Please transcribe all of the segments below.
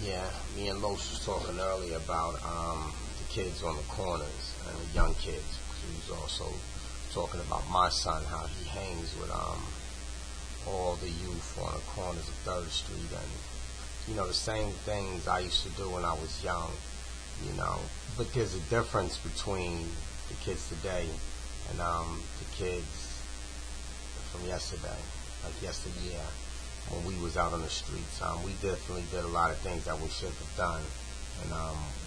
Yeah, me and Los was talking earlier about the kids on the corners and the young kids. He was also talking about my son, how he hangs with all the youth on the corners of 3rd Street, and the same things I used to do when I was young. But there's a difference between the kids today and the kids from yesterday, like yesteryear, when we was out on the streets. We definitely did a lot of things that we shouldn't have done, and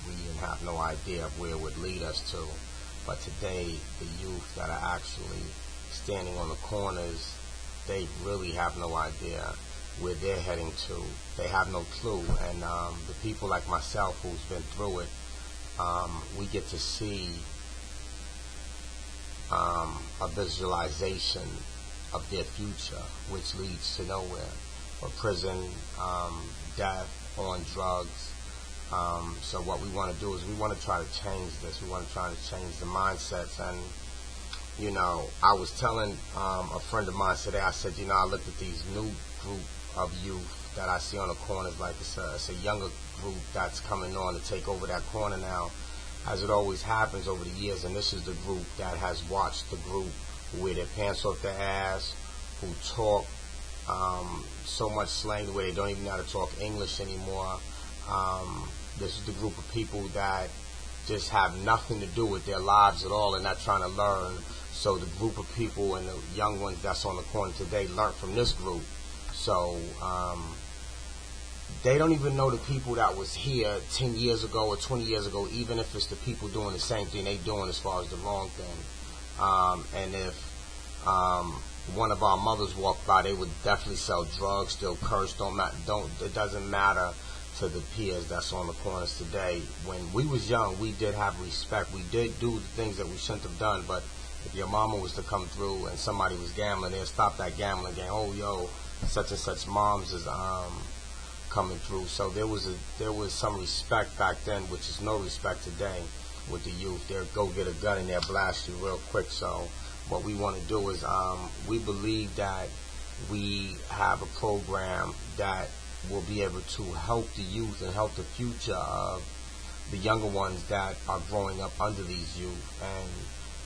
we didn't have no idea of where it would lead us to. But today, the youth that are actually standing on the corners, they really have no idea where they're heading to. They have no clue. And the people like myself who's been through it, we get to see a visualization of their future, which leads to nowhere. Or prison, death, on drugs. So what we want to do is we want to try to change this. We want to try to change the mindsets. And I was telling a friend of mine today, I said, I looked at these new group of youth that I see on the corners, like it's a younger group that's coming on to take over that corner now, as it always happens over the years. And this is the group that has watched the group who wear their pants off their ass, who talk so much slang where they don't even know how to talk English anymore. This is the group of people that just have nothing to do with their lives at all and not trying to learn. So the group of people and the young ones that's on the corner today learn from this group. So they don't even know the people that was here 10 years ago or 20 years ago, even if it's the people doing the same thing they doing as far as the wrong thing. And if one of our mothers walked by, they would definitely sell drugs, still curse. It doesn't matter to the peers that's on the corners today. When we was young, we did have respect. We did do the things that we shouldn't have done. But if your mama was to come through and somebody was gambling, they'd stop that gambling game. Oh, yo, such and such moms is coming through. So there was some respect back then, which is no respect today with the youth. They'll go get a gun and they'll blast you real quick. So what we want to do is we believe that we have a program that will be able to help the youth and help the future of the younger ones that are growing up under these youth. And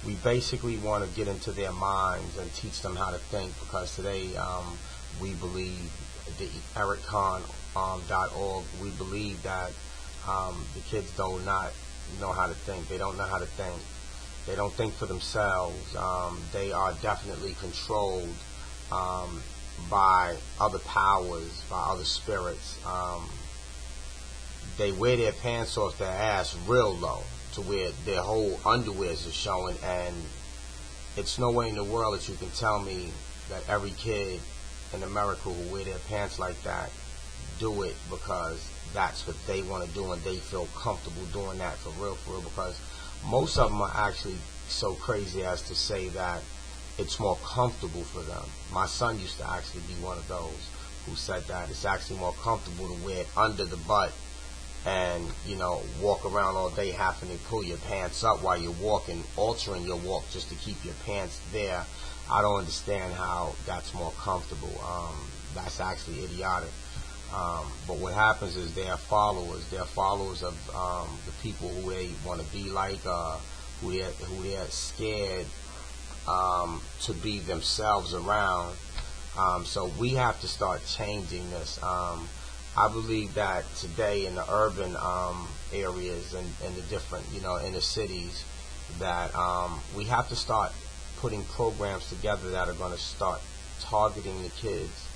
we basically want to get into their minds and teach them how to think, because today we believe the Erik Conn .org, we believe that the kids do not know how to think. They don't know how to think. They don't think for themselves. They are definitely controlled by other powers, by other spirits. They wear their pants off their ass real low to where their whole underwears are showing, and it's no way in the world that you can tell me that every kid in America who wear their pants like that do it because that's what they want to do and they feel comfortable doing that for real, because most of them are actually so crazy as to say that it's more comfortable for them. My son used to actually be one of those who said that it's actually more comfortable to wear it under the butt and, walk around all day having to pull your pants up while you're walking, altering your walk just to keep your pants there. I don't understand how that's more comfortable. That's actually idiotic. But what happens is they're followers. They're followers of the people who they want to be like, who they're scared to be themselves around. So we have to start changing this. I believe that today in the urban areas and the different, in the cities, that we have to start putting programs together that are going to start targeting the kids,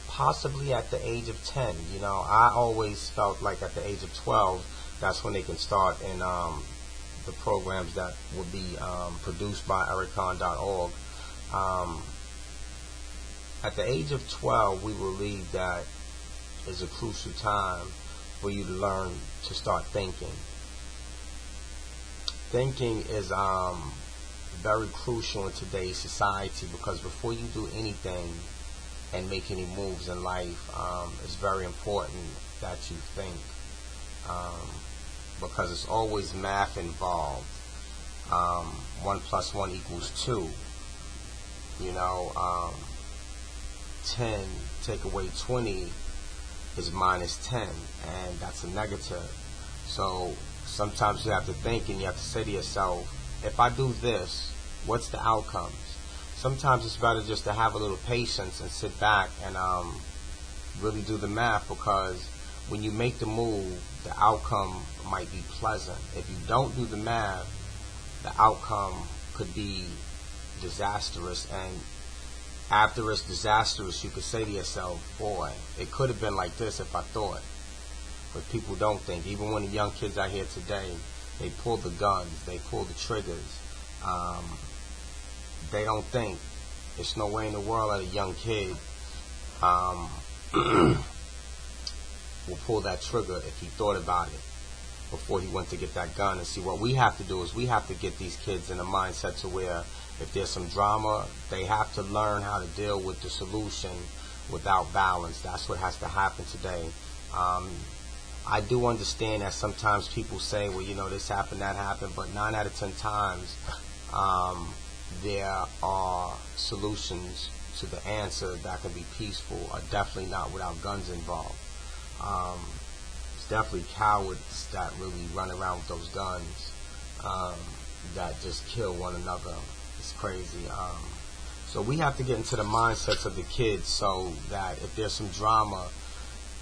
possibly at the age of 10. I always felt like at the age of 12, that's when they can start in the programs that would be produced by erikconn.org. At the age of 12, we believe that is a crucial time for you to learn to start thinking. Thinking is very crucial in today's society, because before you do anything and make any moves in life, it's very important that you think, because it's always math involved. 1 + 1 = 2. 10 take away 20 is -10, and that's a negative. So sometimes you have to think and you have to say to yourself, if I do this, what's the outcomes? Sometimes it's better just to have a little patience and sit back and really do the math, because when you make the move, the outcome might be pleasant. If you don't do the math, the outcome could be disastrous, and after it's disastrous, you could say to yourself, boy, it could have been like this if I thought. But people don't think. Even when the young kids out here today, they pull the guns, they pull the triggers. They don't think. There's no way in the world that a young kid will pull that trigger if he thought about it before he went to get that gun. And see, what we have to do is we have to get these kids in a mindset to where if there's some drama, they have to learn how to deal with the solution without violence. That's what has to happen today. I do understand that sometimes people say, well, you know, this happened, that happened, but 9 out of 10 times there are solutions to the answer that can be peaceful, or definitely not without guns involved. It's definitely cowards that really run around with those guns that just kill one another. It's crazy. So we have to get into the mindsets of the kids so that if there's some drama,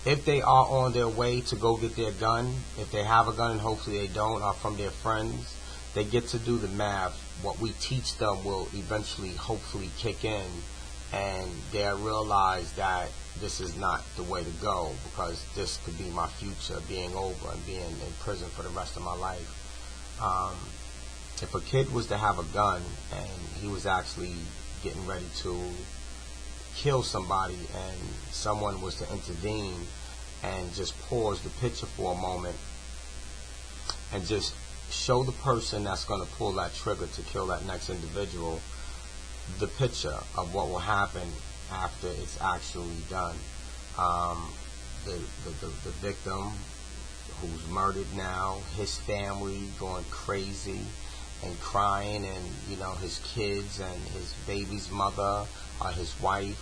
if they are on their way to go get their gun, if they have a gun and hopefully they don't, or from their friends, they get to do the math. What we teach them will eventually, hopefully, kick in, and they'll realize that this is not the way to go, because this could be my future being over and being in prison for the rest of my life. If a kid was to have a gun and he was actually getting ready to kill somebody and someone was to intervene and just pause the picture for a moment and just show the person that's going to pull that trigger to kill that next individual the picture of what will happen after it's actually done. The victim who's murdered now, his family going crazy and crying, and you know, his kids and his baby's mother, his wife,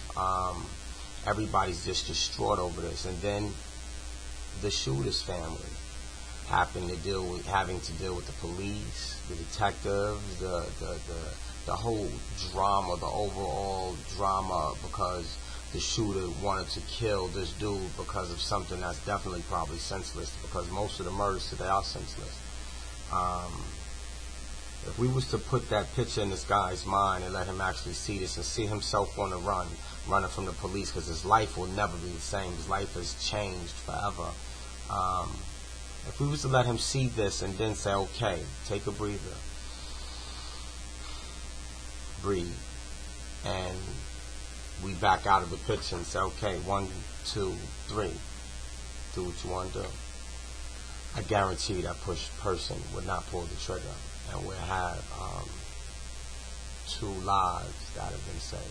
everybody's just distraught over this. And then the shooter's family having to deal with the police, the detectives, the whole drama, the overall drama, because the shooter wanted to kill this dude because of something that's definitely probably senseless, because most of the murders today are senseless. If we was to put that picture in this guy's mind and let him actually see this and see himself on the run, running from the police, because his life will never be the same. His life has changed forever. If we was to let him see this and then say, okay, take a breather, breathe, and we back out of the picture and say, okay, 1, 2, 3, do what you want to do, I guarantee that person would not pull the trigger, and we'll have 2 lives that have been saved.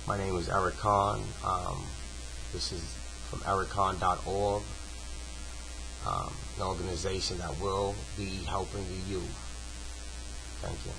My name is Erik Conn. This is from erikconn.org, an organization that will be helping the youth. Thank you.